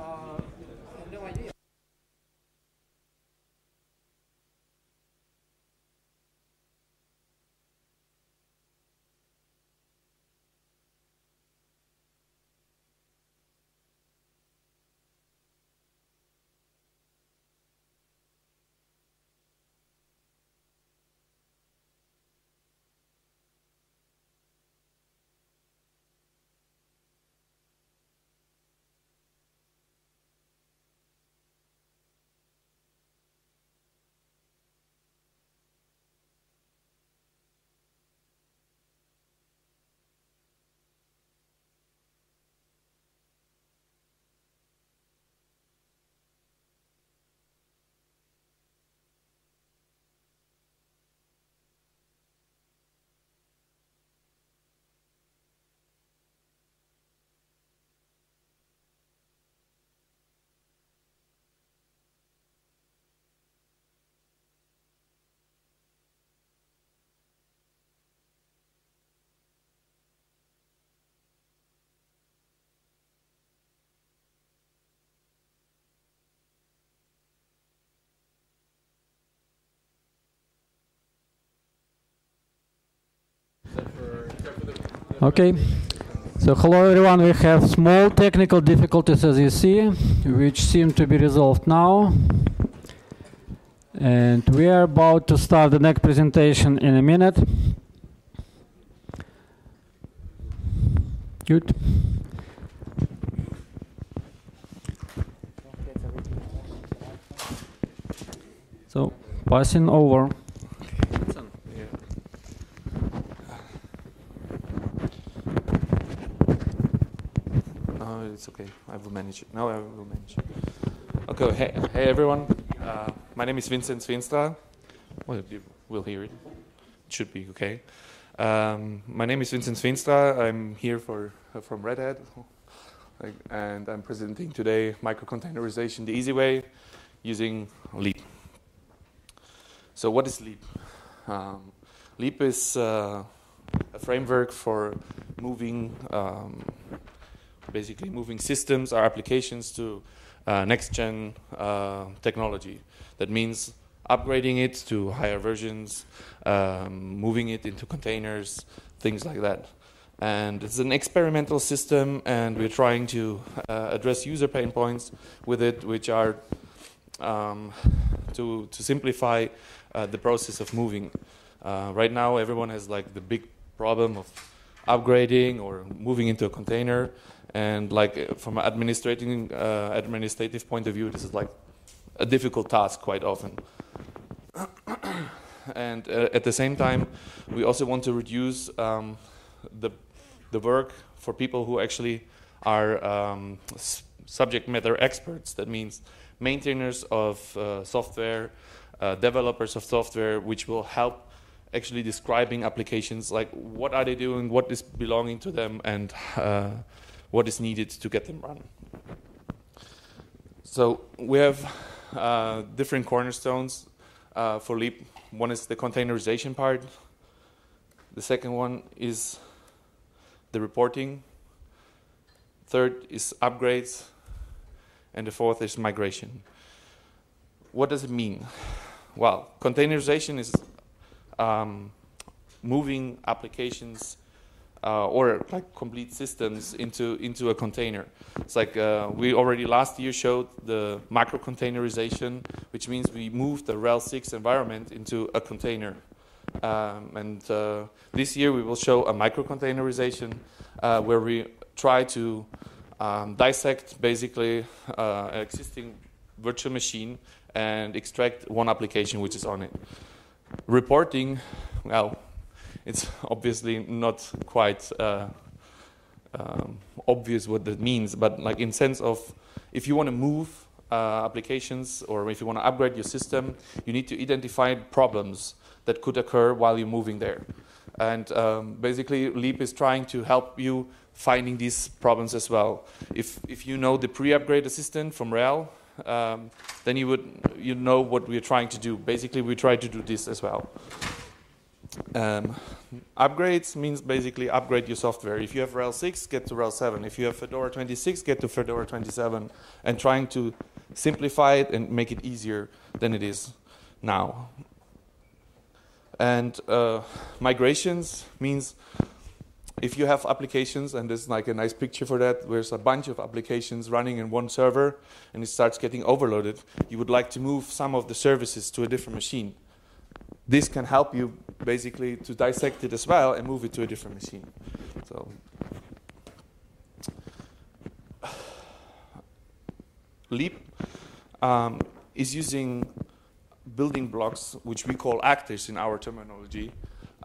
No idea. Okay, so hello everyone. We have small technical difficulties, as you see, which seem to be resolved now. And we are about to start the next presentation in a minute. Good. So, passing over. It's okay. I will manage it. No, I will manage it. Okay. Hey everyone. My name is Vinzenz Feenstra. Well, you will hear it. It should be okay. My name is Vinzenz Feenstra. I'm here from Red Hat, and I'm presenting today microcontainerization the easy way using LeApp. So what is LeApp? LeApp is a framework for moving. Basically moving systems or applications to next-gen technology. That means upgrading it to higher versions, moving it into containers, things like that. And it's an experimental system, and we're trying to address user pain points with it, which are to simplify the process of moving. Right now, everyone has like the big problem of upgrading or moving into a container. And like from an administrative point of view, this is like a difficult task quite often. And at the same time, we also want to reduce the work for people who actually are subject matter experts. That means maintainers of software, developers of software, which will help actually describing applications, like what are they doing, what is belonging to them, and what is needed to get them run. So we have different cornerstones for LeApp. One is the containerization part. The second one is the reporting. Third is upgrades. And the fourth is migration. What does it mean? Well, containerization is moving applications or like complete systems into a container. It's like we already last year showed the microcontainerization, which means we moved the RHEL 6 environment into a container. And this year we will show a microcontainerization where we try to dissect basically an existing virtual machine and extract one application which is on it. Reporting, well, it's obviously not quite obvious what that means, but like in sense of if you want to move applications or if you want to upgrade your system, you need to identify problems that could occur while you're moving there. And basically, LeApp is trying to help you finding these problems as well. If you know the pre-upgrade assistant from RHEL, then you know what we're trying to do. Basically, we try to do this as well. Upgrades means basically upgrade your software. If you have RHEL 6, get to RHEL 7. If you have Fedora 26, get to Fedora 27. And trying to simplify it and make it easier than it is now. And migrations means if you have applications, and there's like a nice picture for that, there's a bunch of applications running in one server, and it starts getting overloaded, you would like to move some of the services to a different machine. This can help you basically to dissect it as well and move it to a different machine. So, LeApp is using building blocks, which we call actors in our terminology,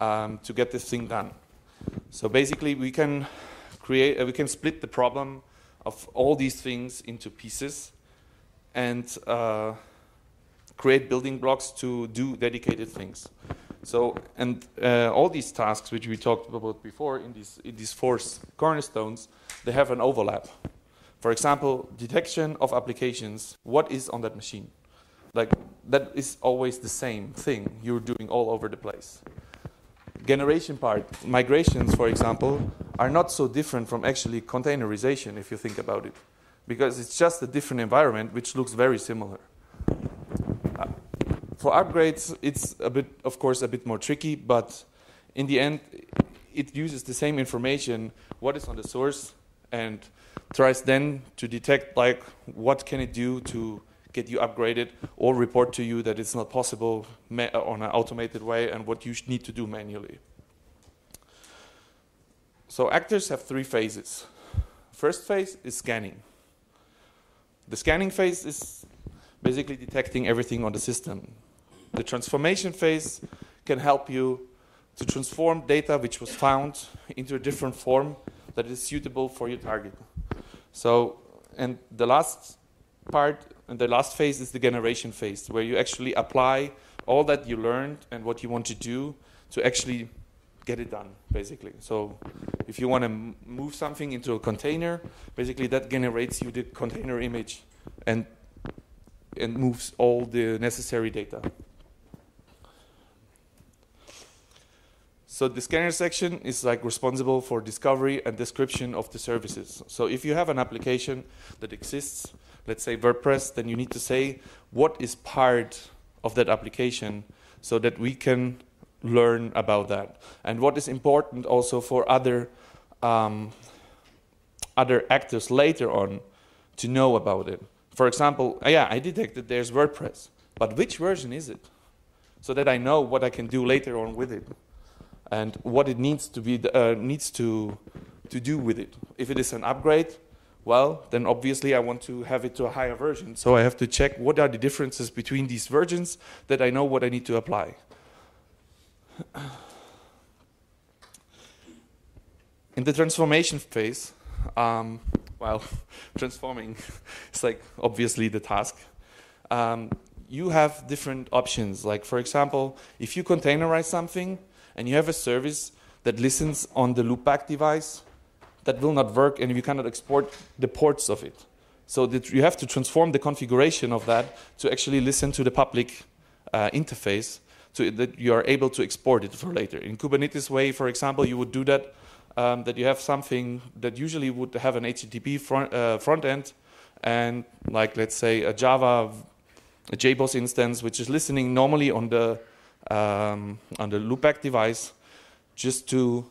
to get this thing done. So basically, we can split the problem of all these things into pieces and create building blocks to do dedicated things. So, and all these tasks which we talked about before in these four cornerstones, they have an overlap. For example, detection of applications. What is on that machine? Like, that is always the same thing you're doing all over the place. Generation part, migrations, for example, are not so different from actually containerization, if you think about it, because it's just a different environment which looks very similar. For upgrades, it's of course, a bit more tricky, but in the end, it uses the same information, what is on the source, and tries then to detect, like, what can it do to get you upgraded, or report to you that it's not possible on an automated way and what you need to do manually. So actors have three phases. First phase is scanning. The scanning phase is basically detecting everything on the system. The transformation phase can help you to transform data which was found into a different form that is suitable for your target. So, and the last part, and the last phase is the generation phase, where you actually apply all that you learned and what you want to do to actually get it done, basically. So if you want to move something into a container, basically that generates you the container image and moves all the necessary data. So the scanner section is like responsible for discovery and description of the services. So if you have an application that exists, let's say WordPress, then you need to say what is part of that application so that we can learn about that. And what is important also for other actors later on to know about it. For example, yeah, I detected there's WordPress, but which version is it? So that I know what I can do later on with it and what it needs to be to do with it. If it is an upgrade, well, then obviously I want to have it to a higher version. So I have to check what are the differences between these versions that I know what I need to apply. In the transformation phase, well, transforming is like obviously the task. You have different options. Like, for example, if you containerize something and you have a service that listens on the loopback device, that will not work, and you cannot export the ports of it. So that you have to transform the configuration of that to actually listen to the public interface, so that you are able to export it for later. In Kubernetes way, for example, you would do that, that you have something that usually would have an HTTP front end, and like, let's say, a JBoss instance, which is listening normally on the loopback device, just to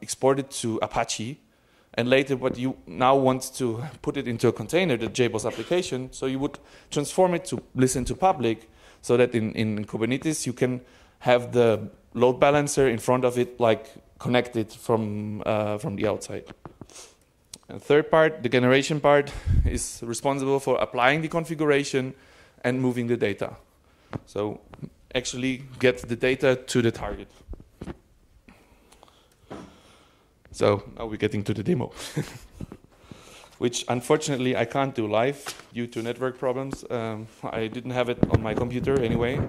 export it to Apache. And later, what you now want to put it into a container, the JBoss application, so you would transform it to listen to public, so that in Kubernetes you can have the load balancer in front of it, like connected from the outside. And third part, the generation part, is responsible for applying the configuration and moving the data. So actually get the data to the target. So now we're getting to the demo, which unfortunately I can't do live due to network problems. I didn't have it on my computer anyway,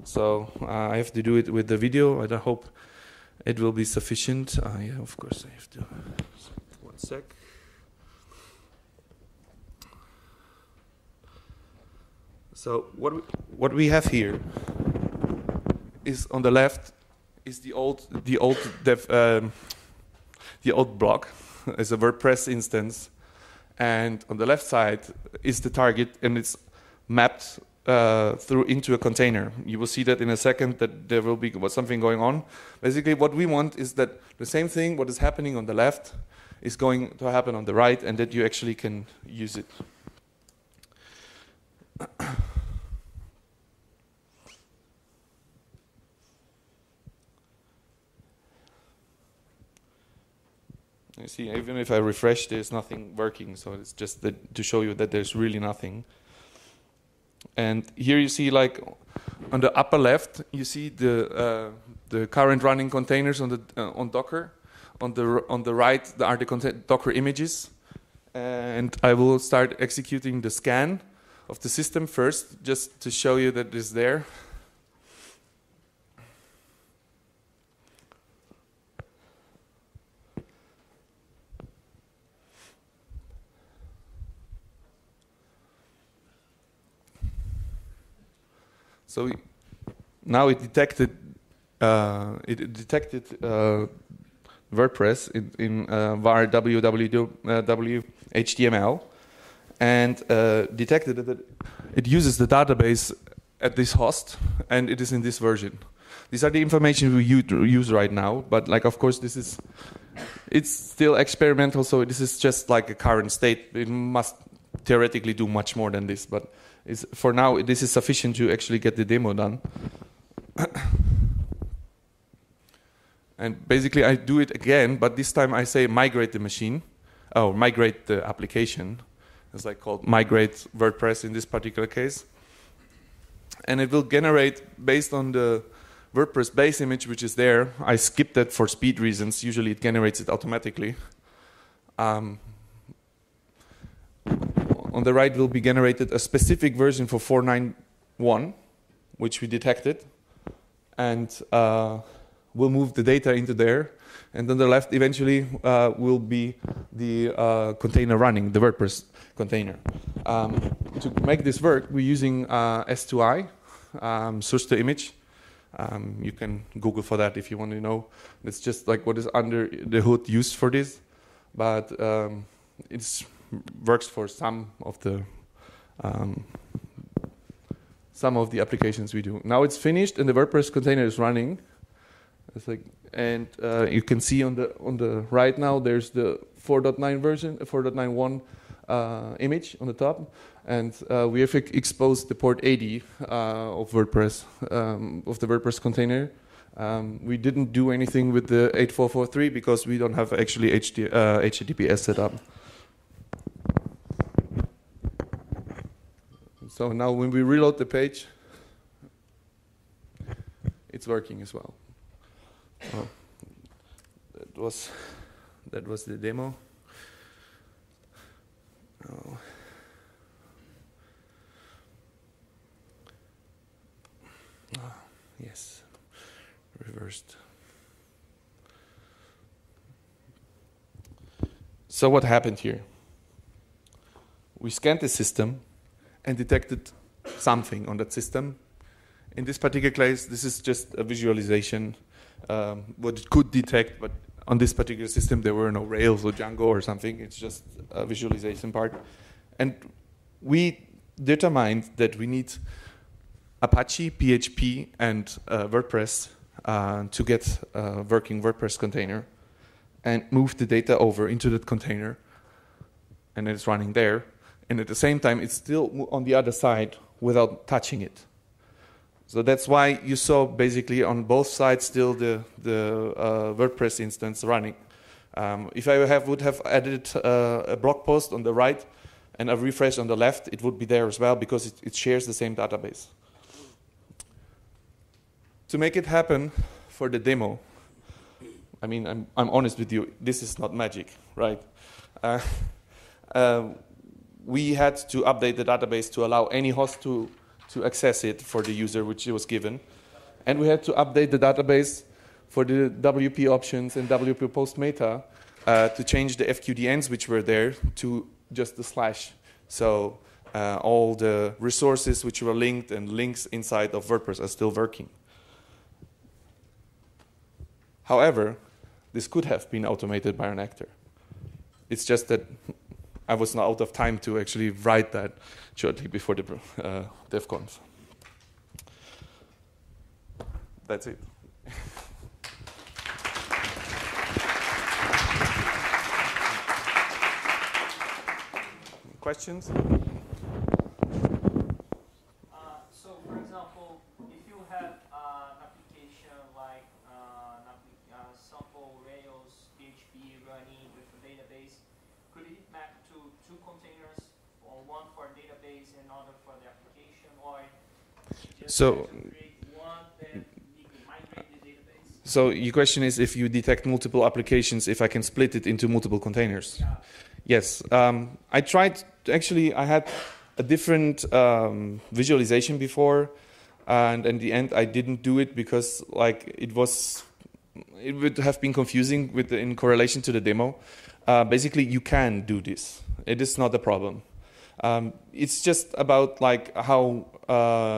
so I have to do it with the video, and I hope it will be sufficient. Yeah, of course I have to. 1 sec. So what we have here is on the left is the old block as a WordPress instance, and on the left side is the target, and it's mapped through into a container. You will see that in a second, that there will be something going on. Basically, what we want is that the same thing, what is happening on the left, is going to happen on the right, and that you actually can use it. You see, even if I refresh, there's nothing working, so it's just that to show you that there's really nothing. And here you see, like, on the upper left, you see the current running containers on the on Docker. On the right, there are the Docker images, and I will start executing the scan of the system first, just to show you that it's there. So now it detected WordPress in var www HTML, and detected that it uses the database at this host, and it is in this version. These are the information we use right now, but like, of course, it's still experimental, so this is just like a current state. It must theoretically do much more than this, but for now, this is sufficient to actually get the demo done. And basically, I do it again, but this time I say migrate the machine, or migrate the application. It's like called migrate WordPress in this particular case. And it will generate, based on the WordPress base image which is there. I skipped that for speed reasons. Usually it generates it automatically. On the right will be generated a specific version for 4.9.1, which we detected. And we'll move the data into there. And on the left, eventually, will be the container running, the WordPress container. To make this work, we're using S2I, source to image. You can Google for that if you want to know. It's just like what is under the hood used for this. But it works for some of the applications we do. Now it's finished and the WordPress container is running. It's like, and you can see on the right now there's the 4.9 version, 4.91 image on the top, and we have exposed the port 80 of WordPress of the WordPress container. We didn't do anything with the 8443 because we don't have actually HTTPS set up. So now when we reload the page, it's working as well. Oh, that was the demo. Oh. Oh, yes, reversed. So what happened here? We scanned the system and detected something on that system. In this particular case, this is just a visualization, what it could detect, but on this particular system there were no Rails or Django or something. It's just a visualization part. And we determined that we need Apache, PHP, and WordPress to get a working WordPress container and move the data over into that container. And it's running there. And at the same time, it's still on the other side without touching it. So that's why you saw basically on both sides still the WordPress instance running. If I would have added a blog post on the right and a refresh on the left, it would be there as well because it shares the same database. To make it happen for the demo, I mean, I'm honest with you, this is not magic, right? We had to update the database to allow any host to access it for the user which it was given. And we had to update the database for the WP options and WP post meta to change the FQDNs which were there to just the slash. So all the resources which were linked and links inside of WordPress are still working. However, this could have been automated by an actor. It's just that I was not out of time to actually write that shortly before the DevConf. That's it. Questions? So, for example, if you have an application like sample Rails PHP running with a database, could it map to two containers, or one for database and another for the application, or just create one that you can migrate the database? So your question is if you detect multiple applications, if I can split it into multiple containers? Yeah. Yes. I tried, actually, I had a different visualization before, and in the end I didn't do it because like it would have been confusing in correlation to the demo. Basically, you can do this. It is not a problem. It's just about like how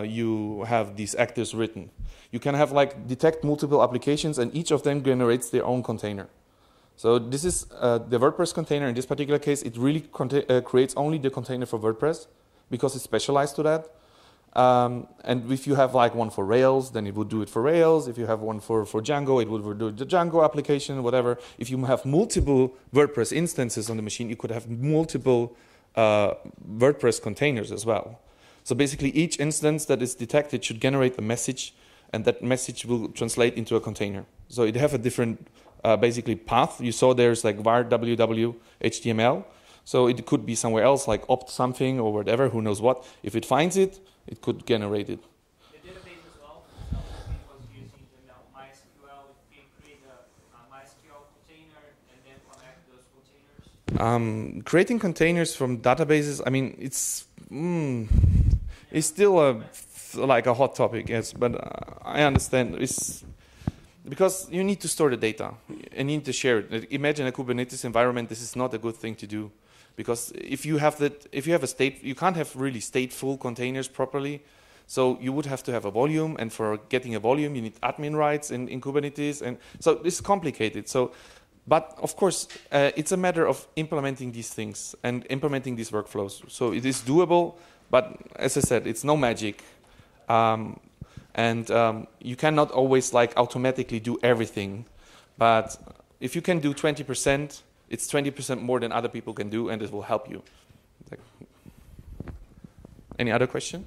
you have these actors written. You can have like detect multiple applications, and each of them generates their own container. So this is the WordPress container. In this particular case, it really creates only the container for WordPress because it's specialized to that. And if you have like one for Rails, then it would do it for Rails. If you have one for Django, it would do the Django application, whatever. If you have multiple WordPress instances on the machine, you could have multiple WordPress containers as well. So basically, each instance that is detected should generate a message, and that message will translate into a container. So it have a different basically path. You saw there's like var www HTML. So it could be somewhere else, like opt something or whatever, who knows what. If it finds it, it could generate it. The database as well. So it was using MySQL. It can create a MySQL container and then connect those containers. Creating containers from databases, I mean, it's still like a hot topic, yes, but I understand. It's because you need to store the data and you need to share it. Imagine a Kubernetes environment. This is not a good thing to do, because if you have a state, you can't have really stateful containers properly. So you would have to have a volume, and for getting a volume, you need admin rights in Kubernetes, and so this is complicated. So, but of course, it's a matter of implementing these things and implementing these workflows. So it is doable, but as I said, it's no magic. And you cannot always like automatically do everything, but if you can do 20%, it's 20% more than other people can do, and it will help you. Any other question?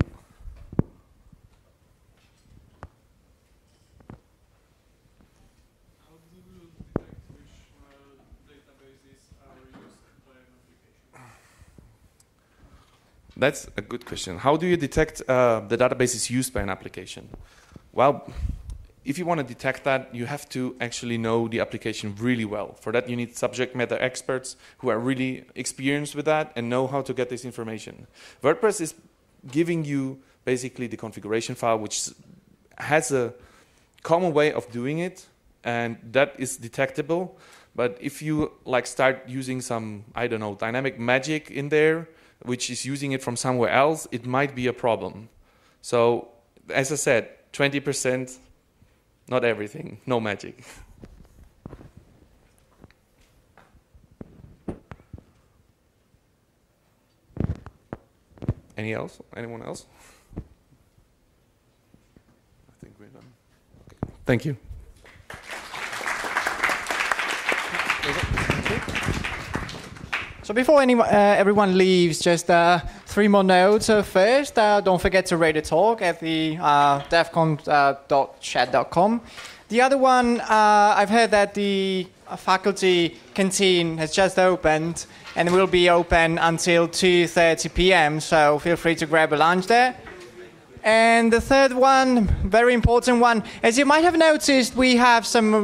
How do you detect which databases are used by an application? That's a good question. How do you detect the databases used by an application? Well, if you want to detect that, you have to actually know the application really well. For that, you need subject matter experts who are really experienced with that and know how to get this information. WordPress is giving you basically the configuration file, which has a common way of doing it, and that is detectable. But if you like start using some, I don't know, dynamic magic in there, which is using it from somewhere else, it might be a problem. So, as I said, 20%, not everything, no magic. Anyone else? I think we're done. Okay. Thank you. So before everyone leaves, just 3 more notes. First, don't forget to rate the talk at the devconf.chat.com. The other one, I've heard that the faculty canteen has just opened and will be open until 2:30 p.m. So feel free to grab a lunch there. And the third one, very important one, as you might have noticed, we have some